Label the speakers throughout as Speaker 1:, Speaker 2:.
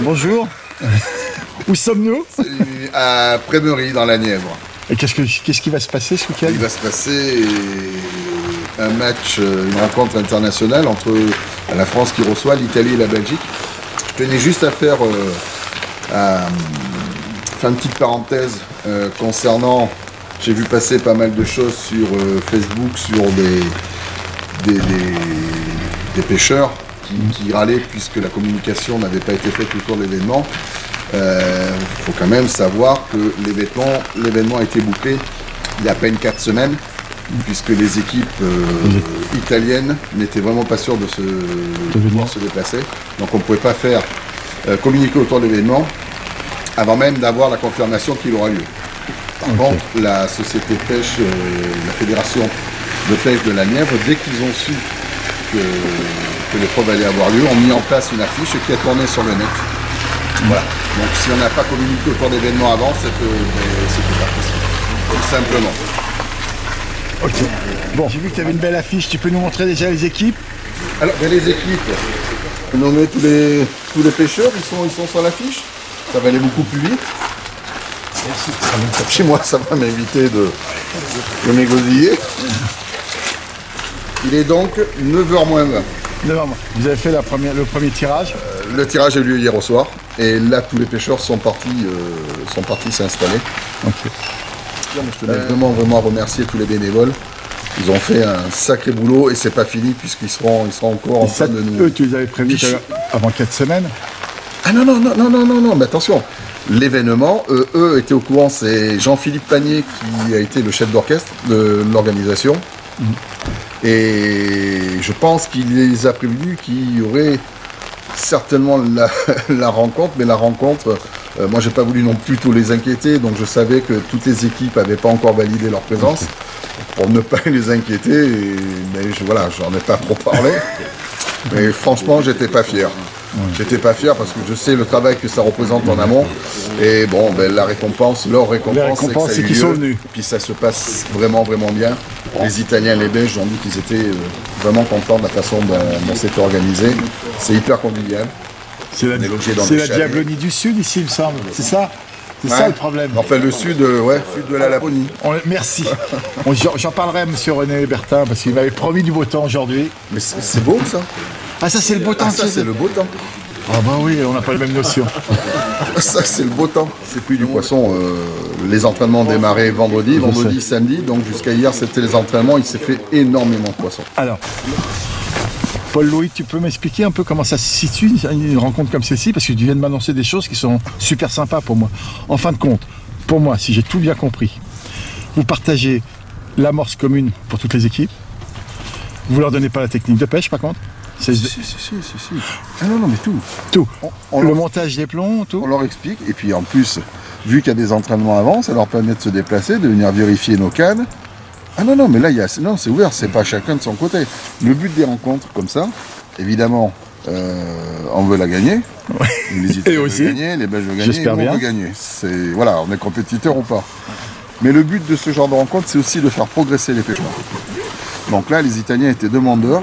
Speaker 1: Bonjour. Où sommes-nous?
Speaker 2: À Prémery, dans la Nièvre.
Speaker 1: Et qu'est-ce qui va se passer ce week-end?
Speaker 2: Il va se passer un match, une rencontre internationale entre la France qui reçoit l'Italie et la Belgique. Je tenais juste à faire une petite parenthèse concernant. J'ai vu passer pas mal de choses sur Facebook, sur des pêcheurs qui râlaient puisque la communication n'avait pas été faite autour de l'événement. Il faut quand même savoir que l'événement a été bouclé il y a à peine 4 semaines, puisque les équipes italiennes n'étaient vraiment pas sûres de pouvoir se déplacer. Donc on ne pouvait pas faire communiquer autour de l'événement avant même d'avoir la confirmation qu'il aura lieu. Par contre, la société de pêche, la fédération de pêche de la Nièvre, dès qu'ils ont su que l'épreuve allait avoir lieu, ont mis en place une affiche qui a tourné sur le net. Voilà. Donc si on n'a pas communiqué autour d'événements avant, c'était pas possible. Tout simplement.
Speaker 1: Ok. Bon, j'ai vu que tu avais une belle affiche. Tu peux nous montrer déjà les équipes?
Speaker 2: Alors, les équipes, on met tous les pêcheurs, ils sont sur l'affiche. Ça va aller beaucoup plus vite. Merci. Chez moi, ça va m'éviter de m'égosiller. Il est donc 9h moins 20.
Speaker 1: Vous avez fait le premier tirage?
Speaker 2: Le tirage a eu lieu hier au soir. Et là, tous les pêcheurs sont partis s'installer.
Speaker 1: Ok.
Speaker 2: Je tenais vraiment à remercier tous les bénévoles. Ils ont fait un sacré boulot et c'est pas fini puisqu'ils seront encore en train de nous...
Speaker 1: Eux, tu les avais prévus avant 4 semaines?
Speaker 2: Ah non, mais attention. L'événement, eux étaient au courant, c'est Jean-Philippe Panier qui a été le chef d'orchestre de l'organisation. Et je pense qu'il les a prévenus qu'il y aurait certainement la rencontre, mais la rencontre, moi j'ai pas voulu non plus tous les inquiéter, donc je savais que toutes les équipes n'avaient pas encore validé leur présence, pour ne pas les inquiéter, mais voilà, j'en ai pas trop parlé, mais franchement j'étais pas fier. J'étais pas fier parce que je sais le travail que ça représente en amont, et bon, leur récompense,
Speaker 1: c'est qu'ils sont venus.
Speaker 2: Et puis ça se passe vraiment bien. Les Italiens et les Belges ont dit qu'ils étaient vraiment contents de la façon dont c'était organisé. C'est hyper convivial.
Speaker 1: C'est la Diablonie du Sud ici, il me semble. C'est ça? C'est ça le problème.
Speaker 2: Enfin, le sud de la Laponie.
Speaker 1: Merci. J'en parlerai à M. René Bertin parce qu'il m'avait promis du beau temps aujourd'hui.
Speaker 2: Mais c'est beau ça.
Speaker 1: Ah, ça c'est le beau temps.
Speaker 2: Ça c'est le beau temps.
Speaker 1: Ah bah oui, on n'a pas la même notion.
Speaker 2: Ça c'est le beau temps. C'est plus du poisson. Les entraînements démarraient vendredi, samedi. Donc jusqu'à hier c'était les entraînements. Il s'est fait énormément de poissons.
Speaker 1: Alors, Paul-Louis, tu peux m'expliquer un peu comment ça se situe, une rencontre comme celle-ci? Parce que tu viens de m'annoncer des choses qui sont super sympas pour moi. En fin de compte, pour moi, si j'ai tout bien compris, vous partagez l'amorce commune pour toutes les équipes. Vous leur donnez pas la technique de pêche par contre?
Speaker 2: Si. Ah non, mais tout.
Speaker 1: Tout. Le montage des plombs, tout.
Speaker 2: On leur explique. Et puis en plus, vu qu'il y a des entraînements avant, ça leur permet de se déplacer, de venir vérifier nos cannes. Ah non, mais là, c'est ouvert, c'est pas chacun de son côté. Le but des rencontres comme ça, évidemment, on veut la gagner.
Speaker 1: Ouais.
Speaker 2: Les Italiens veulent gagner, les Belges veulent gagner,
Speaker 1: j'espère bien.
Speaker 2: On veut gagner. Voilà, on est compétiteur ou pas. Mais le but de ce genre de rencontre, c'est aussi de faire progresser les pêcheurs. Donc là, les Italiens étaient demandeurs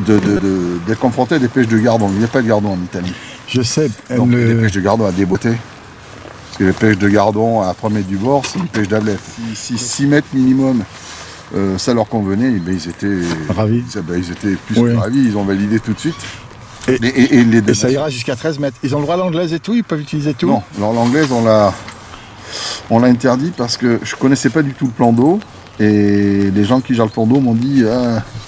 Speaker 2: d'être confrontés à des pêches de gardon. Il n'y a pas de gardon en Italie.
Speaker 1: Je sais.
Speaker 2: Donc les pêches de gardon à débotter. Parce que les pêches de gardon à 3 mètres du bord, c'est une pêche d'ablette. Si 6 mètres minimum, ça leur convenait, ils étaient
Speaker 1: ravis.
Speaker 2: Ils étaient plus que ravis, ils ont validé tout de suite.
Speaker 1: Et ça ira jusqu'à 13 mètres. Ils ont le droit à l'anglaise et tout? Ils peuvent utiliser tout?
Speaker 2: Non, alors l'anglaise, on l'a interdit parce que je ne connaissais pas du tout le plan d'eau. Et les gens qui gèrent le plan d'eau m'ont dit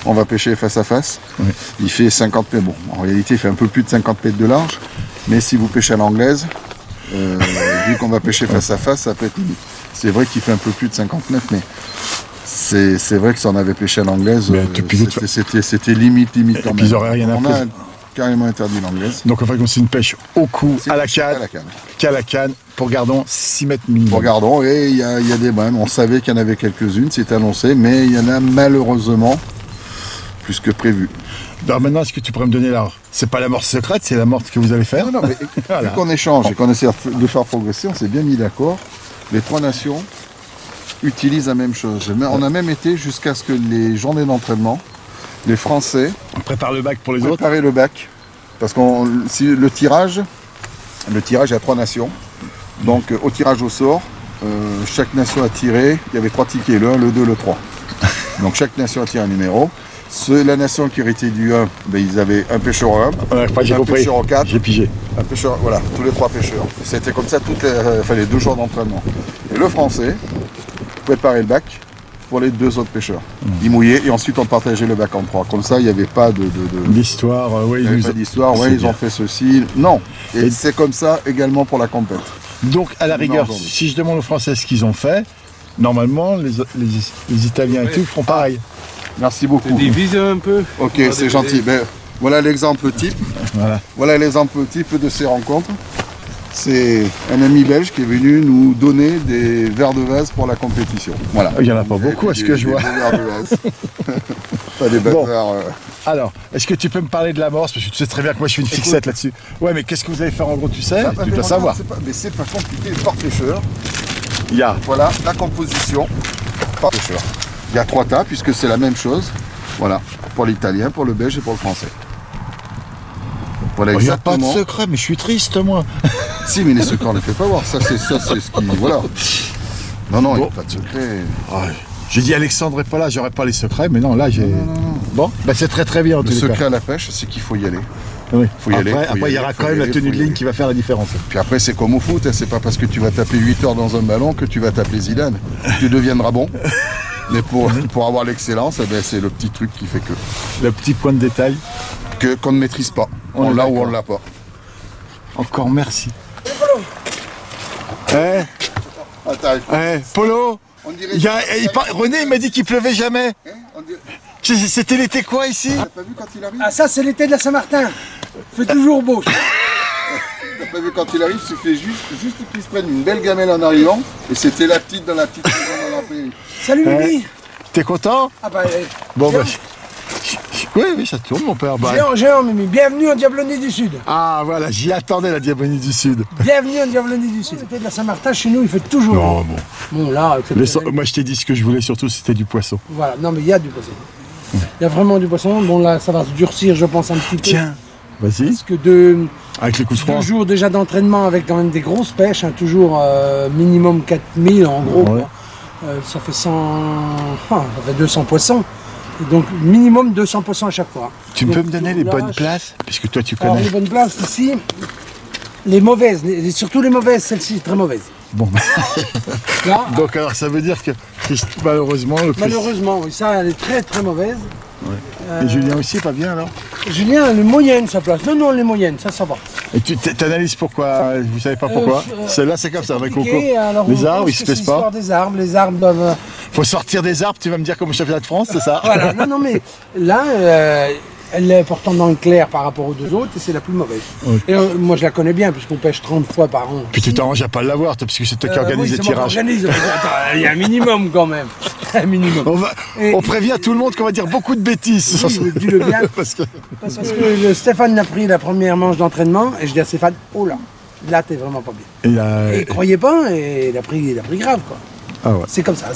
Speaker 2: on va pêcher face à face. Oui. Il fait 50 mètres. Bon, en réalité, il fait un peu plus de 50 mètres de large. Mais si vous pêchez à l'anglaise, vu qu'on va pêcher face à face, ça peut être limite. C'est vrai qu'il fait un peu plus de 50 mètres, mais c'est vrai que si on avait pêché à l'anglaise, c'était limite quand même.
Speaker 1: Ils n'auraient rien appris.
Speaker 2: On a carrément interdit l'anglaise.
Speaker 1: Donc en fait, c'est une pêche au cou, à la canne, pour gardon 6 mètres minimum.
Speaker 2: Pour gardon, et il y a des brèmes. On savait qu'il y en avait quelques-unes, c'était annoncé, mais il y en a malheureusement plus que prévu.
Speaker 1: Alors maintenant, est-ce que tu pourrais me donner c'est pas l'amorce secrète, c'est l'amorce que vous allez faire?
Speaker 2: Non, mais vu qu'on échange et qu'on essaie de faire progresser, on s'est bien mis d'accord. Les 3 nations utilisent la même chose. On a même été jusqu'à ce que les journées d'entraînement, les Français
Speaker 1: préparent le bac pour les autres.
Speaker 2: Préparer le bac. Parce que si le tirage, Le tirage, il y a 3 nations. Donc au tirage au sort, chaque nation a tiré, il y avait 3 tickets, le 1, le 2, le 3. Donc chaque nation a tiré un numéro. La nation qui héritait du 1, ben, ils avaient un pêcheur au 1, un pêcheur au 4,
Speaker 1: j'ai pigé.
Speaker 2: un pêcheur, voilà, tous les 3 pêcheurs. C'était comme ça les 2 jours d'entraînement. Et le français préparait le bac pour les 2 autres pêcheurs. Ils mouillaient et ensuite on partageait le bac en 3. Comme ça, il n'y avait pas
Speaker 1: d'histoire.
Speaker 2: Il n'y avait pas d'histoire, ouais, ils ont fait ceci. Non. Et c'est comme ça également pour la compète.
Speaker 1: Donc, à la rigueur, si je demande aux Français ce qu'ils ont fait, normalement, les Italiens et tout feront pareil.
Speaker 2: Merci beaucoup.
Speaker 3: Divise un peu.
Speaker 2: Ok, c'est gentil. Ben, voilà l'exemple type. Voilà l'exemple type de ces rencontres. C'est un ami belge qui est venu nous donner des verres de vase pour la compétition. Voilà.
Speaker 1: Il n'y en a pas beaucoup à ce que je vois.
Speaker 2: Des verres de vase. Pas des bazars.
Speaker 1: Alors, est-ce que tu peux me parler de l'amorce? Parce que tu sais très bien que moi je fais une fixette là-dessus. Ouais, mais qu'est-ce que vous allez faire en gros, tu sais? Tu dois savoir.
Speaker 2: Mais c'est pas compliqué par pêcheur.
Speaker 1: Il y a.
Speaker 2: Voilà la composition par pêcheur. Il y a 3 tas puisque c'est la même chose. Voilà. Pour l'italien, pour le belge et pour le français. Voilà,
Speaker 1: il n'y a pas de secret, mais je suis triste moi.
Speaker 2: Si, mais les secrets, on ne les fait pas voir. Ça, c'est ce qui. Voilà. Non, non, il n'y a pas de secret.
Speaker 1: Ouais. J'ai dit Alexandre n'est pas là, j'aurais pas les secrets, mais non, là j'ai. Non. Bon, bah, c'est très bien en tout cas.
Speaker 2: Le secret à la pêche, c'est qu'il faut y aller.
Speaker 1: Oui.
Speaker 2: Faut y aller.
Speaker 1: Après, il y aura quand même la tenue de ligne qui va faire la différence.
Speaker 2: Puis après, c'est comme au foot, hein. C'est pas parce que tu vas taper 8 heures dans un ballon que tu vas t'appeler Zidane. Tu deviendras bon. Mais pour avoir l'excellence, eh ben, c'est le petit truc qui fait que.
Speaker 1: Le petit point de détail.
Speaker 2: Qu'on ne maîtrise pas. On l'a ou on l'a pas.
Speaker 1: Encore merci. Polo, René il m'a dit qu'il pleuvait jamais. C'était l'été quoi ici?
Speaker 2: T'as pas vu quand il arrive?
Speaker 4: Ah ça c'est l'été de la Saint-Martin. Il fait toujours beau.
Speaker 2: T'as pas vu quand il arrive, il suffit juste qu'il se prenne une belle gamelle en arrivant. Et c'était la petite dans la petite maison dans la prairie.
Speaker 4: Salut Mimi.
Speaker 1: T'es content?
Speaker 4: Ah bah
Speaker 1: bon bah. Oui, ça tourne mon père.
Speaker 4: Géant Mimi, bienvenue en Diablonie du Sud.
Speaker 1: Ah voilà, j'y attendais la Diablonie du Sud.
Speaker 4: Bienvenue en Diablonie du Sud. L'été de la Saint-Martin, chez nous, il fait toujours beau. Bon là,
Speaker 1: moi je t'ai dit ce que je voulais surtout, c'était du poisson.
Speaker 4: Voilà, non mais il y a du poisson. Il y a vraiment du poisson. Bon là, ça va se durcir, je pense, un petit peu.
Speaker 1: Tiens, vas-y.
Speaker 4: Parce que
Speaker 1: avec les coups de froid.
Speaker 4: 2 jours déjà d'entraînement avec quand même des grosses pêches, hein, toujours minimum 4000 en gros.
Speaker 1: Ouais.
Speaker 4: Ça fait 200 poissons. Donc minimum 200 poissons à chaque fois.
Speaker 1: Tu peux me donner les bonnes places? Puisque toi tu connais.
Speaker 4: Alors, les bonnes places ici, les mauvaises, surtout les mauvaises, celle-ci très mauvaise.
Speaker 1: Bon. Là, donc alors ça veut dire que malheureusement...
Speaker 4: Malheureusement, oui, ça elle est très très mauvaise.
Speaker 1: Ouais. Et Julien aussi pas bien alors?
Speaker 4: Julien, les moyennes sa place. Non, les moyennes, ça va.
Speaker 1: Et tu t'analyses pourquoi? Vous savez pas pourquoi? Celle-là c'est comme ça avec Coco. Les arbres ils se pèsent pas.
Speaker 4: Les arbres doivent...
Speaker 1: Faut sortir des arbres, tu vas me dire comme au championnat de France, c'est ça?
Speaker 4: Voilà, non mais là, elle est pourtant dans le clair par rapport aux 2 autres et c'est la plus mauvaise. Okay. Et moi je la connais bien puisqu'on pêche 30 fois par an.
Speaker 1: Puis tu t'arranges à pas l'avoir, parce que c'est toi qui organise les tirages.
Speaker 4: Il y a un minimum quand même. Un minimum.
Speaker 1: On prévient tout le monde qu'on va dire beaucoup de bêtises.
Speaker 4: Oui, dis-le bien. parce que Stéphane a pris la première manche d'entraînement et je dis à Stéphane, oh là t'es vraiment pas bien. Et il croyait pas et il a pris grave quoi.
Speaker 1: Ah ouais.
Speaker 4: C'est comme ça.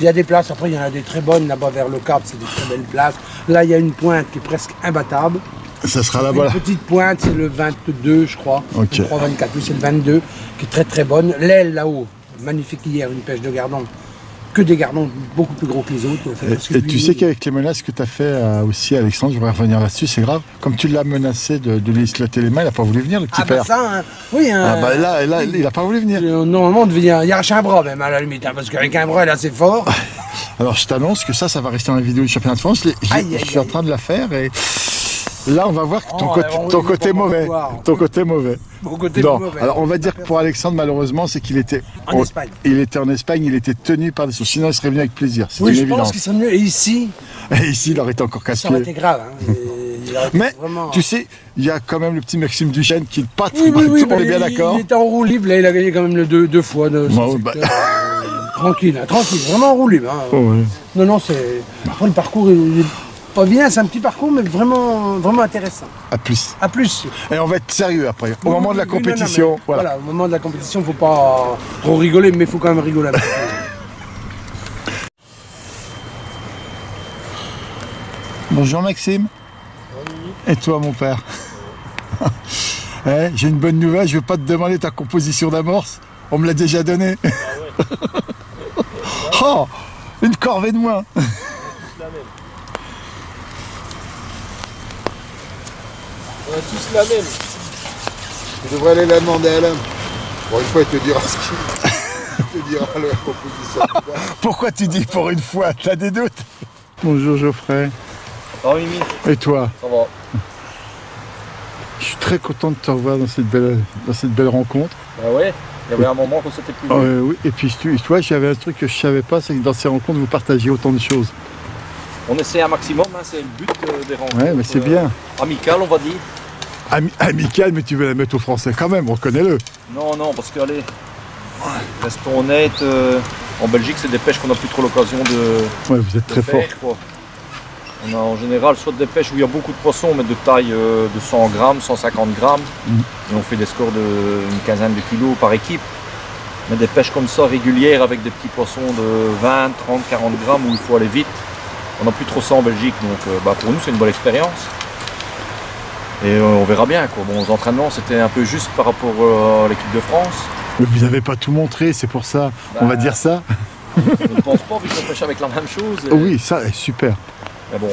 Speaker 4: Il y a des places, après il y en a des très bonnes là-bas vers le Cap, c'est des très belles places. Là il y a une pointe qui est presque imbattable.
Speaker 1: Ça sera là-bas.
Speaker 4: Une petite pointe, c'est le 22 je crois.
Speaker 1: Okay.
Speaker 4: Le 3-24, oui c'est le 22, qui est très très bonne. L'aile là-haut, magnifique hier, une pêche de gardon. Que des gardons beaucoup plus gros que les autres.
Speaker 1: Et tu sais qu'avec les menaces que tu as fait aussi, Alexandre, je voudrais revenir là-dessus, c'est grave. Comme tu l'as menacé de lui éclater les mains, il n'a pas voulu venir, le petit père.
Speaker 4: Ça, hein. Oui.
Speaker 1: Hein, là, il n'a pas voulu venir.
Speaker 4: Normalement, on devait y arracher un bras même à la limite, hein, parce qu'avec un bras, il est assez fort.
Speaker 1: Alors, je t'annonce que ça va rester dans la vidéo du championnat de France. Je suis en train de la faire et... Là, on va voir ton côté mauvais. Ton côté mauvais.
Speaker 4: Mon côté mauvais.
Speaker 1: Alors, on va dire que pour Alexandre, malheureusement, c'est qu'il était
Speaker 4: en Espagne.
Speaker 1: Il était en Espagne, il était tenu par des sources. Sinon, il serait venu avec plaisir.
Speaker 4: Oui, je pense qu'il serait mieux. Et ici,
Speaker 1: il aurait été encore casse-pied.
Speaker 4: Ça aurait été grave. Hein.
Speaker 1: Mais,
Speaker 4: vraiment...
Speaker 1: tu sais, il y a quand même le petit Maxime Duchesne qui est pas très bon. On est bien d'accord.
Speaker 4: Il était en roue libre, là, il a gagné quand même le 2 fois. Tranquille, vraiment en roue libre. Hein.
Speaker 1: Oh, ouais.
Speaker 4: Non, c'est. Après, le parcours, il est pas bien, c'est un petit parcours, mais vraiment intéressant.
Speaker 1: À plus.
Speaker 4: À plus.
Speaker 1: Et on va être sérieux après. Au moment de la compétition.
Speaker 4: Voilà, au moment de la compétition, il ne faut pas trop rigoler, mais il faut quand même rigoler un peu. Bonjour
Speaker 1: Maxime. Et toi mon père. Eh, j'ai une bonne nouvelle, je ne vais pas te demander ta composition d'amorce. On me l'a déjà donné.
Speaker 3: Ah ouais.
Speaker 1: Oh, une corvée de moins.
Speaker 3: C'est la même. On a tous la même.
Speaker 2: Tu devrais aller la demander à Alain. Pour une fois, il te dira ce qu'il te dira la composition.
Speaker 1: Pourquoi tu dis pour une fois? T'as des doutes? Bonjour Geoffrey.
Speaker 3: Ça va, Mimi?
Speaker 1: Et toi?
Speaker 3: Ça va.
Speaker 1: Je suis très content de te revoir dans cette belle rencontre.
Speaker 3: Bah ouais, il y avait un moment qu'on s'était plus vu.
Speaker 1: Oui, et puis toi, j'avais un truc que je savais pas, c'est que dans ces rencontres, vous partagez autant de choses.
Speaker 3: On essaie un maximum, hein, c'est le but des rencontres.
Speaker 1: Ouais, mais c'est bien.
Speaker 3: Amicales, on va dire.
Speaker 1: Amical, mais tu veux la mettre au français quand même, reconnais-le.
Speaker 3: Non, parce que, allez, restons honnêtes, en Belgique, c'est des pêches qu'on n'a plus trop l'occasion de
Speaker 1: Ouais, vous êtes très fort.
Speaker 3: faire, quoi. On a en général soit des pêches où il y a beaucoup de poissons, mais de taille de 100 grammes, 150 grammes. Et on fait des scores d'une quinzaine de kilos par équipe. Mais des pêches comme ça, régulières, avec des petits poissons de 20, 30, 40 grammes, où il faut aller vite, on n'a plus trop ça en Belgique. Donc pour nous, c'est une bonne expérience. Et on verra bien, quoi. Bon, aux entraînements, c'était un peu juste par rapport à l'équipe de France.
Speaker 1: Mais vous n'avez pas tout montré, c'est pour ça. On va dire ça.
Speaker 3: Je ne pense pas, vu qu'on pêche avec la même chose. Et...
Speaker 1: Oui, ça, super.
Speaker 3: Mais bon,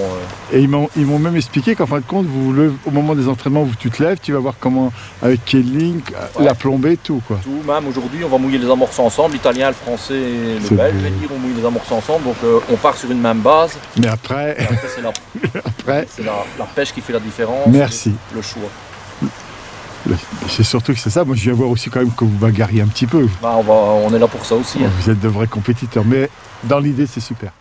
Speaker 1: Et ils m'ont même expliqué qu'en fin de compte, au moment des entraînements, tu te lèves, tu vas voir comment, avec quelle ligne, la plombée, tout quoi.
Speaker 3: Tout, même aujourd'hui, on va mouiller les amorces ensemble, l'italien, le français et le belge, je vais dire, on mouille les amorces ensemble, donc on part sur une même base.
Speaker 1: Mais après,
Speaker 3: Et après c'est la pêche qui fait la différence.
Speaker 1: Merci.
Speaker 3: Le choix.
Speaker 1: C'est surtout que c'est ça, moi je viens voir aussi quand même que vous bagarriez un petit peu.
Speaker 3: Bah, on est là pour ça aussi. Hein.
Speaker 1: Vous êtes de vrais compétiteurs, mais dans l'idée c'est super.